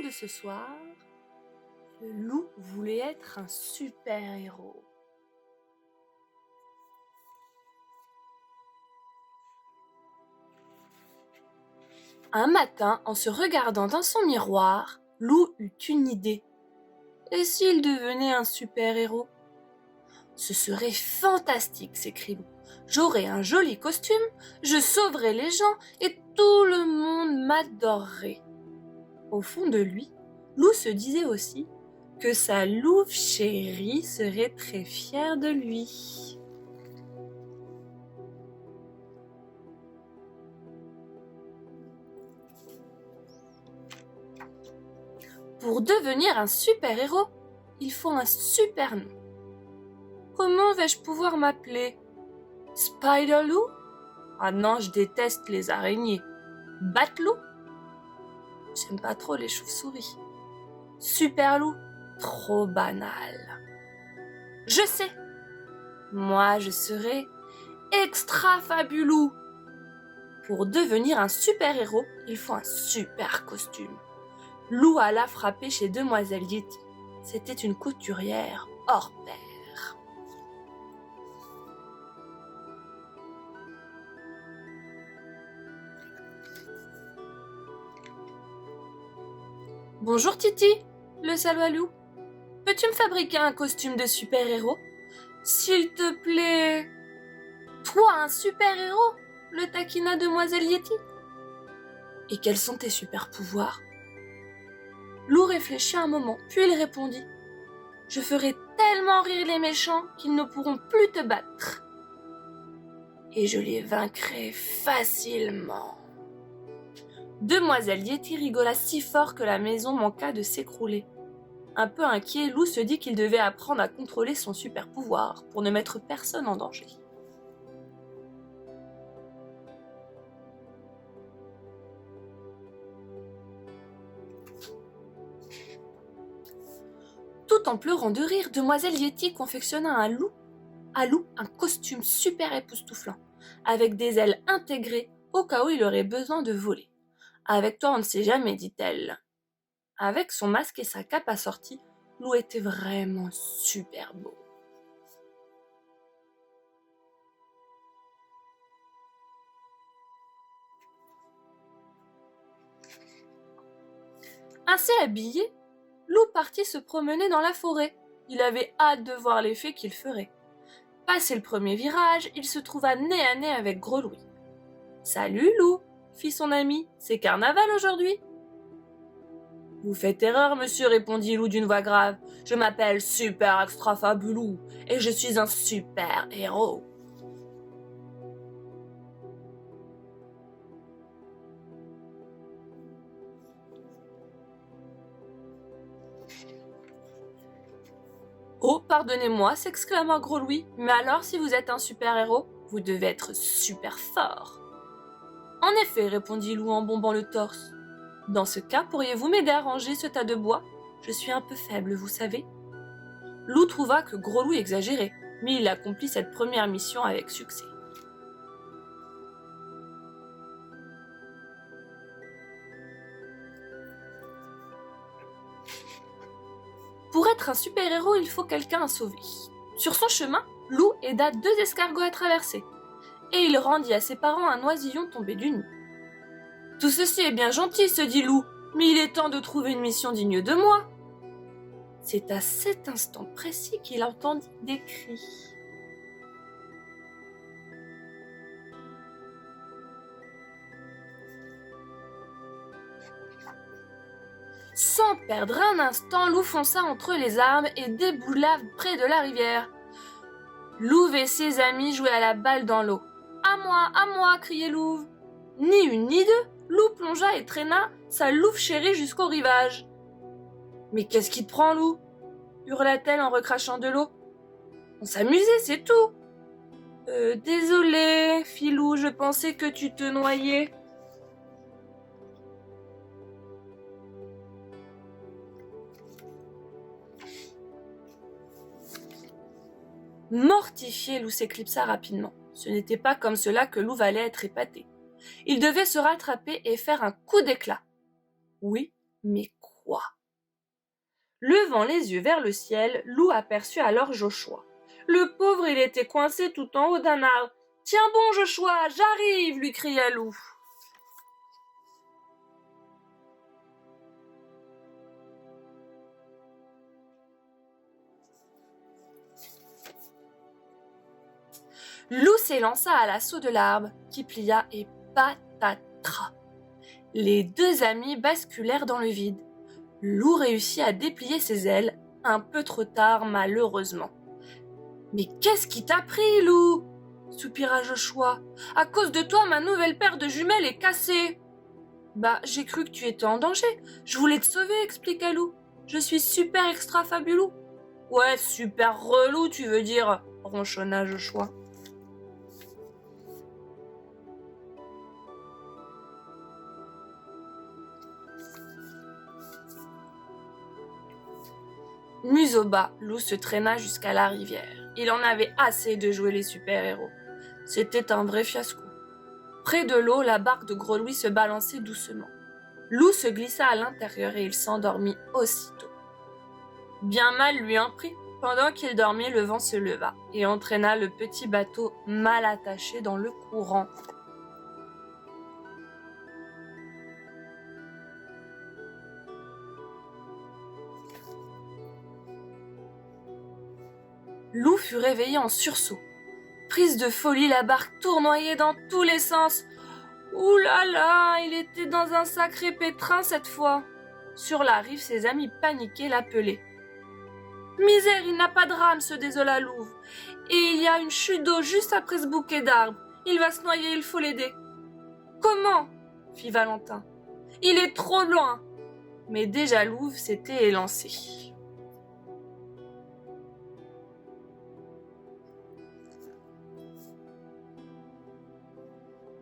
de ce soir, le loup voulait être un super-héros. Un matin, en se regardant dans son miroir, Lou eut une idée. Et s'il devenait un super-héros ? Ce serait fantastique, s'écrie Lou. J'aurais un joli costume, je sauverais les gens et tout le monde m'adorerait. Au fond de lui, Lou se disait aussi que sa louve chérie serait très fière de lui. Pour devenir un super-héros, il faut un super nom. Comment vais-je pouvoir m'appeler ? Spider-Lou ? Ah non, je déteste les araignées. Bat-Lou ? J'aime pas trop les chauves-souris. Super-Lou ? Trop banal. Je sais. Moi, je serai Extra-Fabulou. Pour devenir un super-héros, il faut un super costume. Lou alla frapper chez Demoiselle Yeti. C'était une couturière hors pair. Bonjour Titi, le salaud à Lou. Peux-tu me fabriquer un costume de super-héros ? S'il te plaît. Toi, un super-héros ? Le taquina Demoiselle Yeti. Et quels sont tes super-pouvoirs ? Lou réfléchit un moment, puis il répondit : je ferai tellement rire les méchants qu'ils ne pourront plus te battre. Et je les vaincrai facilement. Demoiselle Yeti rigola si fort que la maison manqua de s'écrouler. Un peu inquiet, Lou se dit qu'il devait apprendre à contrôler son super-pouvoir pour ne mettre personne en danger. Tout en pleurant de rire, Demoiselle Yeti confectionna à Lou un costume super époustouflant, avec des ailes intégrées au cas où il aurait besoin de voler. Avec toi, on ne sait jamais, dit-elle. Avec son masque et sa cape assortie, Lou était vraiment super beau. Ainsi habillé, Lou partit se promener dans la forêt. Il avait hâte de voir l'effet qu'il ferait. Passé le premier virage, il se trouva nez à nez avec Gros Louis. « Salut Lou !» fit son ami. « C'est carnaval aujourd'hui ?» « Vous faites erreur, monsieur, répondit Lou d'une voix grave. Je m'appelle Super Extra Fabulou et je suis un super héros. Oh, pardonnez-moi, s'exclama Gros Louis, mais alors si vous êtes un super-héros, vous devez être super fort. En effet, répondit Lou en bombant le torse. Dans ce cas, pourriez-vous m'aider à ranger ce tas de bois ? Je suis un peu faible, vous savez. Lou trouva que Gros Louis exagérait, mais il accomplit cette première mission avec succès. Pour être un super-héros, il faut quelqu'un à sauver. Sur son chemin, Lou aida 2 escargots à traverser, et il rendit à ses parents un oisillon tombé du nid. Tout ceci est bien gentil, se dit Lou, mais il est temps de trouver une mission digne de moi. C'est à cet instant précis qu'il entendit des cris. Sans perdre un instant, Lou fonça entre les arbres et déboula près de la rivière. Louve et ses amis jouaient à la balle dans l'eau. « À moi !» criait Louve. Ni une ni deux, Lou plongea et traîna sa louve chérie jusqu'au rivage. « Mais qu'est-ce qui te prend, Lou ?» hurla-t-elle en recrachant de l'eau. « On s'amusait, c'est tout. »« Désolée, fit Lou, je pensais que tu te noyais. » Mortifié, Lou s'éclipsa rapidement. Ce n'était pas comme cela que Lou allait être épaté. Il devait se rattraper et faire un coup d'éclat. Oui, mais quoi. Levant les yeux vers le ciel, Lou aperçut alors Joshua. Le pauvre, il était coincé tout en haut d'un arbre. « Tiens bon, Joshua, j'arrive !» lui cria Lou. Lou s'élança à l'assaut de l'arbre, qui plia et patatras. Les deux amis basculèrent dans le vide. Lou réussit à déplier ses ailes, un peu trop tard malheureusement. « Mais qu'est-ce qui t'a pris, Lou ?» soupira Joshua. « À cause de toi, ma nouvelle paire de jumelles est cassée. »« Bah, j'ai cru que tu étais en danger. Je voulais te sauver, expliqua Lou. Je suis super extra fabuleux. »« Ouais, super relou, tu veux dire, » ronchonna Joshua. Museau bas, Lou se traîna jusqu'à la rivière. Il en avait assez de jouer les super-héros. C'était un vrai fiasco. Près de l'eau, la barque de Gros Louis se balançait doucement. Lou se glissa à l'intérieur et il s'endormit aussitôt. Bien mal lui en prit. Pendant qu'il dormait, le vent se leva et entraîna le petit bateau mal attaché dans le courant. Lou fut réveillé en sursaut. Prise de folie, la barque tournoyait dans tous les sens. Ouh là là, il était dans un sacré pétrin cette fois. Sur la rive, ses amis paniqués l'appelaient. Misère, il n'a pas de rame, se désola Louve. Et il y a une chute d'eau juste après ce bouquet d'arbres. Il va se noyer, il faut l'aider. Comment ? Fit Valentin. Il est trop loin. Mais déjà Louve s'était élancé.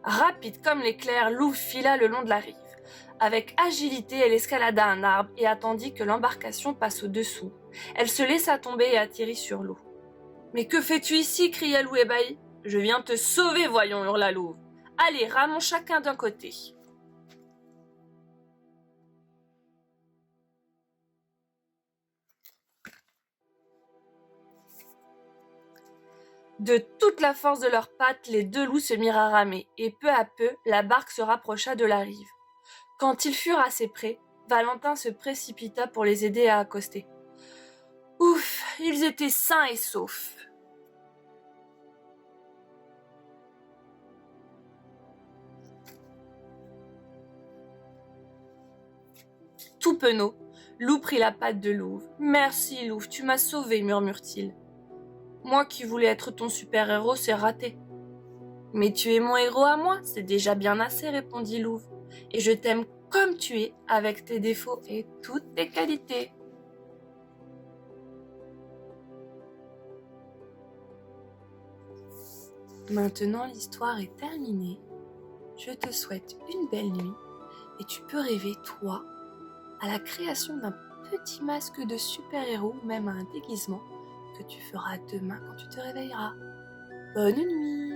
Rapide comme l'éclair, Louve fila le long de la rive. Avec agilité, elle escalada un arbre et attendit que l'embarcation passe au-dessous. Elle se laissa tomber et atterrit sur l'eau. « Mais que fais-tu ici » cria Lou ébahi. « Je viens te sauver, voyons » hurla Louve. « Allez, ramons chacun d'un côté. » De toute la force de leurs pattes, les deux loups se mirent à ramer, et peu à peu, la barque se rapprocha de la rive. Quand ils furent assez près, Valentin se précipita pour les aider à accoster. Ouf, ils étaient sains et saufs. Tout penaud, Lou prit la patte de Louve. « Merci, Louve, tu m'as sauvé, murmure-t-il. Moi qui voulais être ton super-héros, c'est raté. »« Mais tu es mon héros à moi, c'est déjà bien assez, répondit Louve. Et je t'aime comme tu es, avec tes défauts et toutes tes qualités. » Maintenant, l'histoire est terminée. Je te souhaite une belle nuit et tu peux rêver, toi, à la création d'un petit masque de super-héros ou même un déguisement que tu feras demain quand tu te réveilleras. Bonne nuit!